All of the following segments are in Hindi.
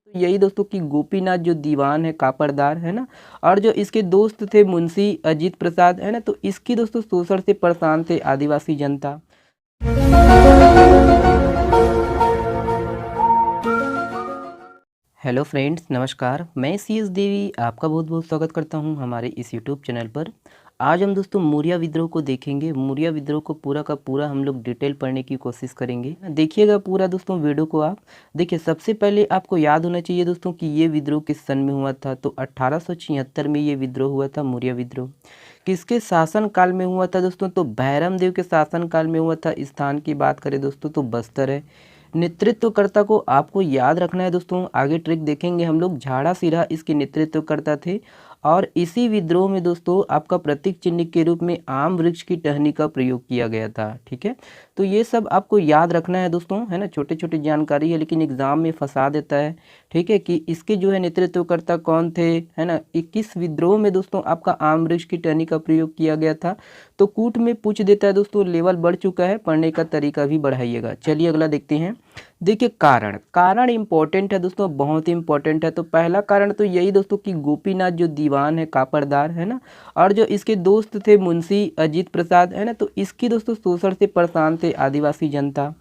तो यही दोस्तों कि गोपीनाथ जो दीवान है कापड़दार है ना, और जो इसके दोस्त थे मुंशी अजीत प्रसाद है ना, तो इसकी दोस्तों शोषण से परेशान थे आदिवासी जनता। हेलो फ्रेंड्स, नमस्कार। मैं सी एस देवी आपका बहुत बहुत स्वागत करता हूं हमारे इस यूट्यूब चैनल पर। आज हम दोस्तों मौर्य विद्रोह को देखेंगे। मौर्य विद्रोह को पूरा का पूरा हम लोग डिटेल पढ़ने की कोशिश करेंगे। देखिएगा पूरा दोस्तों वीडियो को आप। देखिए, सबसे पहले आपको याद होना चाहिए दोस्तों कि ये विद्रोह किस सन में हुआ था। तो 1876 में ये विद्रोह हुआ था, मौर्य विद्रोह। किसके शासन काल में हुआ था दोस्तों? तो भैरम देव के शासन काल में हुआ था। स्थान की बात करें दोस्तों तो बस्तर है। नेतृत्वकर्ता को आपको याद रखना है दोस्तों, आगे ट्रिक देखेंगे हम लोग। झाड़ा सिरहा इसके नेतृत्वकर्ता थे। और इसी विद्रोह में दोस्तों आपका प्रतीक चिन्ह के रूप में आम वृक्ष की टहनी का प्रयोग किया गया था। ठीक है, तो ये सब आपको याद रखना है दोस्तों, है ना। छोटे छोटे जानकारी है लेकिन एग्जाम में फंसा देता है। ठीक है, कि इसके जो है नेतृत्वकर्ता कौन थे, है ना। किस विद्रोह में दोस्तों आपका आम वृक्ष की टहनी का प्रयोग किया गया था। तो कूट में पूछ देता है दोस्तों। लेवल बढ़ चुका है, पढ़ने का तरीका भी बढ़ाइएगा। चलिए अगला देखते हैं। देखिए, कारण इंपॉर्टेंट है दोस्तों, बहुत ही इंपॉर्टेंट है। तो पहला कारण तो यही दोस्तों कि गोपीनाथ जो दीवान है कापड़दार है ना, और जो इसके दोस्त थे मुंशी अजीत प्रसाद है ना, तो इसकी दोस्तों शोषण से परेशान थे आदिवासी जनता।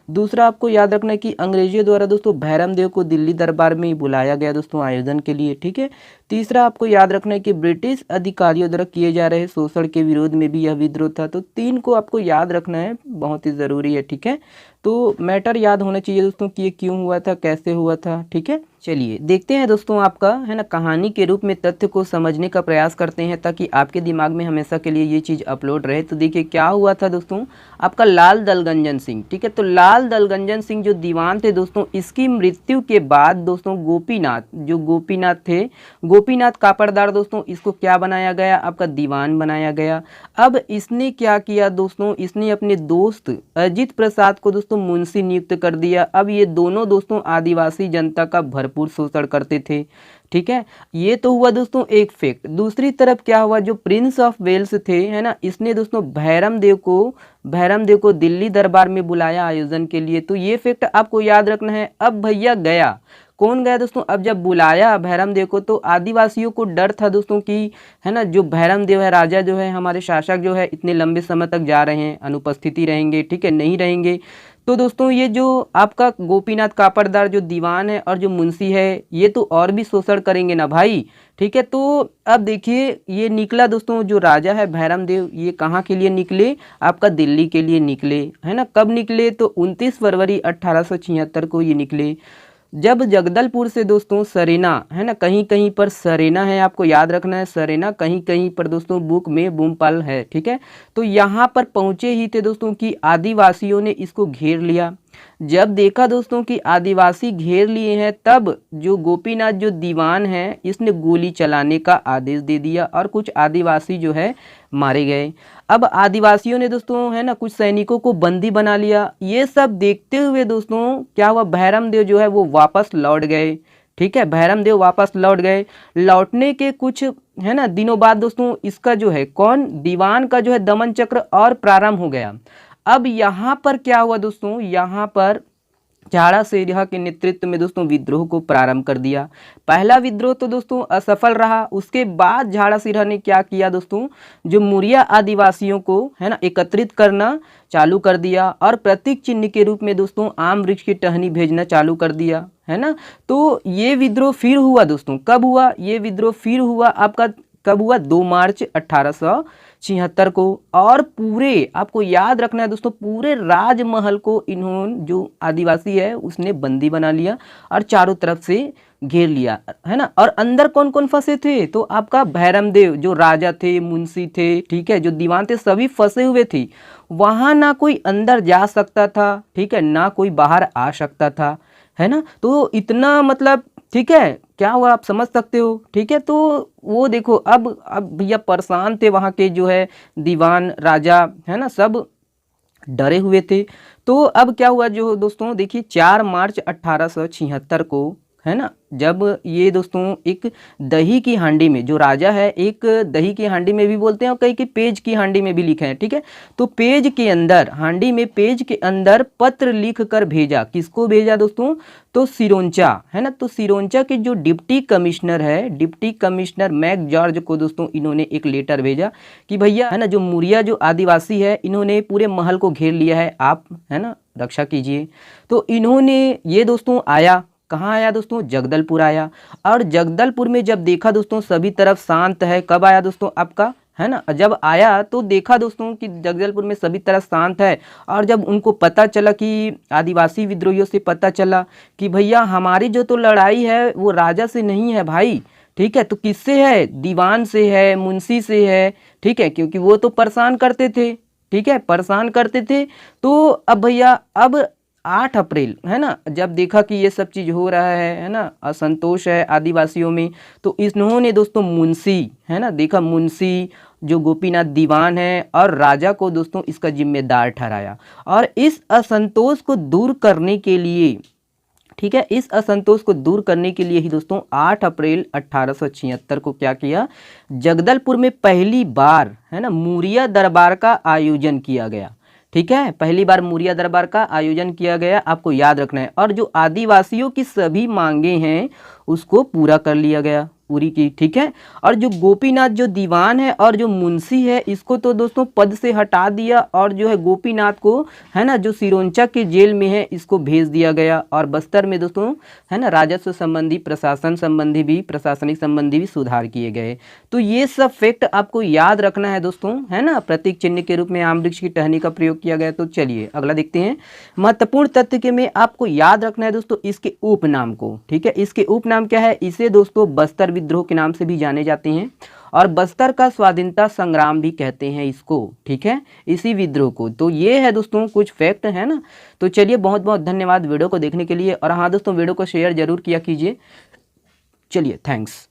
दूसरा आपको याद रखना है कि अंग्रेजों द्वारा दोस्तों भैरम देव को दिल्ली दरबार में बुलाया गया दोस्तों आयोजन के लिए। ठीक है। तीसरा आपको याद रखना है कि ब्रिटिश अधिकारियों द्वारा किए जा रहे शोषण के विरोध में भी यह विद्रोह था। तो तीन को आपको याद रखना है, बहुत ही ज़रूरी है। ठीक है, तो मैटर याद होना चाहिए दोस्तों कि ये क्यों हुआ था, कैसे हुआ था। ठीक है, चलिए देखते हैं दोस्तों आपका, है ना, कहानी के रूप में तथ्य को समझने का प्रयास करते हैं ताकि आपके दिमाग में हमेशा के लिए ये चीज़ अपलोड रहे। तो देखिए क्या हुआ था दोस्तों, आपका लाल दलगंजन सिंह। ठीक है, तो लाल दलगंजन सिंह जो दीवान थे दोस्तों, इसकी मृत्यु के बाद दोस्तों गोपीनाथ, जो गोपीनाथ थे, गोपीनाथ कापड़दार दोस्तों, इसको क्या बनाया गया, आपका दीवान बनाया गया। अब इसने क्या किया दोस्तों, इसने अपने दोस्त अजित प्रसाद को दोस्तों मुंशी नियुक्त कर दिया। अब ये दोनों दोस्तों आदिवासी जनता का भरपूर शोषण करते थे। ठीक है, ये तो हुआ दोस्तों एक फैक्ट। दूसरी तरफ क्या हुआ, जो प्रिंस ऑफ वेल्स थे, है ना, इसने दोस्तों भैरम देव को दिल्ली दरबार में बुलाया आयोजन के लिए। तो ये फैक्ट आपको याद रखना है। अब भैया गया, कौन गया दोस्तों? अब जब बुलाया भैरम देव को तो आदिवासियों को डर था दोस्तों कि, है ना, जो भैरम देव है, राजा जो है, हमारे शासक जो है, इतने लंबे समय तक जा रहे हैं, अनुपस्थिति रहेंगे, ठीक है, नहीं रहेंगे। तो दोस्तों ये जो आपका गोपीनाथ कापड़दार जो दीवान है और जो मुंशी है, ये तो और भी शोषण करेंगे ना भाई। ठीक है, तो अब देखिए ये निकला दोस्तों, जो राजा है भैरम देव, ये कहाँ के लिए निकले, आपका दिल्ली के लिए निकले, है ना। कब निकले? तो 29 फरवरी 1876 को ये निकले। जब जगदलपुर से दोस्तों सरेना, है ना, कहीं कहीं पर सरेना है, आपको याद रखना है, सरेना कहीं कहीं पर दोस्तों बुक में भूपाल है। ठीक है, तो यहाँ पर पहुँचे ही थे दोस्तों कि आदिवासियों ने इसको घेर लिया। जब देखा दोस्तों कि आदिवासी घेर लिए हैं, तब जो गोपीनाथ जो दीवान है, इसने गोली चलाने का आदेश दे दिया और कुछ आदिवासी जो है मारे गए। अब आदिवासियों ने दोस्तों, है ना, कुछ सैनिकों को बंदी बना लिया। ये सब देखते हुए दोस्तों क्या हुआ, भैरम देव जो है वो वापस लौट गए। ठीक है, भैरम देव वापस लौट गए। लौटने के कुछ, है ना, दिनों बाद दोस्तों इसका जो है कौन, दीवान का जो है दमन चक्र और प्रारंभ हो गया। अब यहाँ पर क्या हुआ दोस्तों, यहाँ पर झाड़ा सिरहा के नेतृत्व में दोस्तों विद्रोह को प्रारंभ कर दिया। पहला विद्रोह तो दोस्तों असफल रहा। उसके बाद झाड़ा सिरहा ने क्या किया दोस्तों, जो मौर्य आदिवासियों को, है ना, एकत्रित करना चालू कर दिया और प्रतीक चिन्ह के रूप में दोस्तों आम वृक्ष की टहनी भेजना चालू कर दिया, है ना। तो ये विद्रोह फिर हुआ दोस्तों। कब हुआ ये विद्रोह? फिर हुआ आपका, कब हुआ? 2 मार्च 1876 को। और पूरे, आपको याद रखना है दोस्तों, पूरे राजमहल को इन्होंने, जो आदिवासी है, उसने बंदी बना लिया और चारों तरफ से घेर लिया, है ना। और अंदर कौन कौन फंसे थे? तो आपका भैरम देव जो राजा थे, मुंशी थे, ठीक है, जो दीवान थे, सभी फंसे हुए थे। वहां ना कोई अंदर जा सकता था, ठीक है, ना कोई बाहर आ सकता था, है ना। तो इतना मतलब, ठीक है, क्या हुआ आप समझ सकते हो। ठीक है, तो वो देखो, अब भैया परेशान थे वहाँ के जो है दीवान, राजा, है ना, सब डरे हुए थे। तो अब क्या हुआ जो दोस्तों, देखिए 4 मार्च 1876 को, है ना, जब ये दोस्तों एक दही की हांडी में, जो राजा है एक दही की हांडी में भी बोलते हैं और कई के पेज की हांडी में भी लिखे हैं, ठीक है। तो पेज के अंदर, हांडी में पेज के अंदर पत्र लिख कर भेजा, किसको भेजा दोस्तों, तो सिरोंचा, है ना। तो सिरोंचा के जो डिप्टी कमिश्नर है, डिप्टी कमिश्नर मैक जॉर्ज को दोस्तों इन्होंने एक लेटर भेजा कि भैया, है ना, जो मुरिया जो आदिवासी है इन्होंने पूरे महल को घेर लिया है, आप, है ना, रक्षा कीजिए। तो इन्होंने ये दोस्तों आया, कहाँ आया दोस्तों, जगदलपुर आया। और जगदलपुर में जब देखा दोस्तों सभी तरफ शांत है, कब आया दोस्तों आपका, है ना, जब आया तो देखा दोस्तों कि जगदलपुर में सभी तरफ शांत है। और जब उनको पता चला कि आदिवासी विद्रोहियों से पता चला कि भैया हमारी जो तो लड़ाई है वो राजा से नहीं है भाई, ठीक है, तो किससे है, दीवान से है, मुंशी से है, ठीक है, क्योंकि वो तो परेशान करते थे, ठीक है, परेशान करते थे। तो अब भैया, अब 8 अप्रैल, है ना, जब देखा कि ये सब चीज़ हो रहा है ना, असंतोष है आदिवासियों में, तो इन्होंने दोस्तों मुंशी, है ना, देखा मुंशी जो गोपीनाथ दीवान है और राजा को दोस्तों इसका जिम्मेदार ठहराया। और इस असंतोष को दूर करने के लिए, ठीक है, इस असंतोष को दूर करने के लिए ही दोस्तों 8 अप्रैल 1876 को क्या किया, जगदलपुर में पहली बार, है ना, मुरिया दरबार का आयोजन किया गया, ठीक है, पहली बार मुरिया दरबार का आयोजन किया गया, आपको याद रखना है। और जो आदिवासियों की सभी मांगे हैं उसको पूरा कर लिया गया, पूरी की, ठीक है। और जो गोपीनाथ जो दीवान है और जो मुंशी है इसको तो दोस्तों पद से हटा दिया, और जो है गोपीनाथ को, है ना, जो सिरोंचा के जेल में है इसको भेज दिया गया। और बस्तर में दोस्तों, है ना, राजस्व संबंधी, प्रशासन संबंधी भी, प्रशासनिक संबंधी भी सुधार किए गए। तो ये सब फैक्ट आपको याद रखना है दोस्तों, है ना। प्रतीक चिन्ह के रूप में आम वृक्ष की टहनी का प्रयोग किया गया। तो चलिए अगला देखते हैं। महत्वपूर्ण तथ्य के में आपको याद रखना है दोस्तों इसके उपनाम को, ठीक है। इसके उपनाम क्या है, इसे दोस्तों बस्तर विद्रोह के नाम से भी जाने जाते हैं और बस्तर का स्वाधीनता संग्राम भी कहते हैं इसको, ठीक है, इसी विद्रोह को। तो ये है दोस्तों कुछ फैक्ट, है ना। तो चलिए बहुत बहुत धन्यवाद वीडियो को देखने के लिए, और हाँ दोस्तों वीडियो को शेयर जरूर किया कीजिए। चलिए थैंक्स।